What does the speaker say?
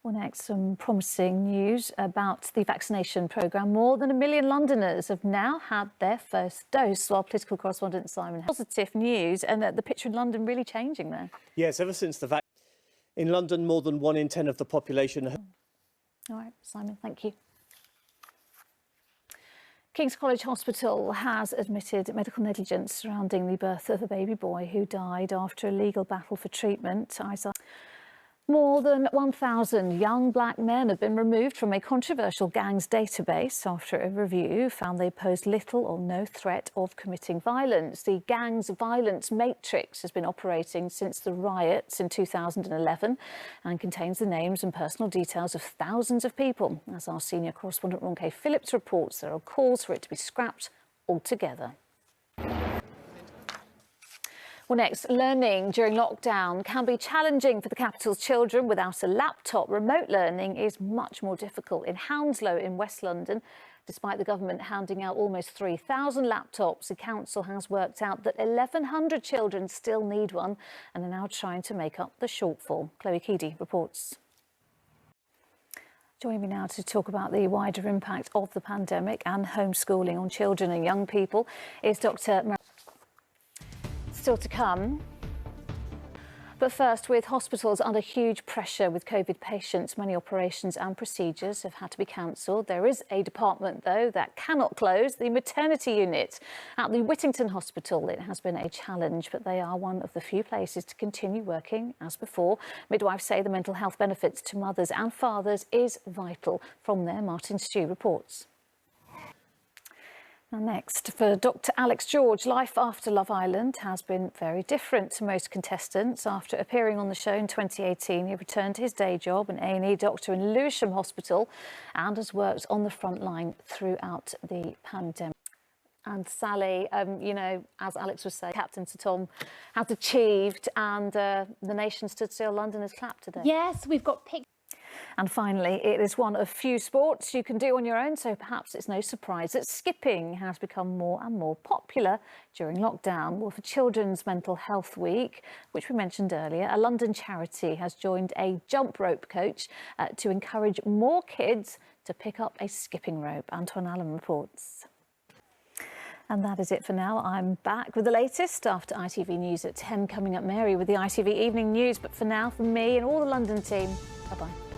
Well, next, some promising news about the vaccination programme. More than 1 million Londoners have now had their first dose, while political correspondent Simon. Positive news, and the picture in London really changing there. Yes, ever since the vaccine. In London, more than 1 in 10 of the population. All right, Simon, thank you. King's College Hospital has admitted medical negligence surrounding the birth of a baby boy who died after a legal battle for treatment. More than 1,000 young black men have been removed from a controversial gangs database after a review found they posed little or no threat of committing violence. The gangs violence matrix has been operating since the riots in 2011 and contains the names and personal details of thousands of people. As our senior correspondent Ronke Phillips reports, there are calls for it to be scrapped altogether. Well, next, learning during lockdown can be challenging for the capital's children. Without a laptop, remote learning is much more difficult. In Hounslow in West London, despite the government handing out almost 3,000 laptops, the council has worked out that 1,100 children still need one and are now trying to make up the shortfall. Chloe Keedy reports. Joining me now to talk about the wider impact of the pandemic and homeschooling on children and young people is Dr. Still to come. But first, with hospitals under huge pressure with COVID patients, many operations and procedures have had to be cancelled. There is a department, though, that cannot close, the maternity unit at the Whittington Hospital. It has been a challenge, but they are one of the few places to continue working as before. Midwives say the mental health benefits to mothers and fathers is vital. From there, Martin Stew reports. Now next, for Dr. Alex George, life after Love Island has been very different to most contestants. After appearing on the show in 2018, he returned to his day job, an A&E doctor in Lewisham Hospital, and has worked on the front line throughout the pandemic. And Sally, you know, as Alex was saying, Captain Sir Tom has achieved, and the nation stood still. London has clapped today. Yes, we've got pictures. And finally, it is one of few sports you can do on your own, so perhaps it's no surprise that skipping has become more and more popular during lockdown. Well, for Children's Mental Health Week, which we mentioned earlier, a London charity has joined a jump rope coach to encourage more kids to pick up a skipping rope. Antoine Allen reports. And that is it for now. I'm back with the latest after ITV News at 10. Coming up, Mary with the ITV Evening News. But for now, from me and all the London team, bye-bye.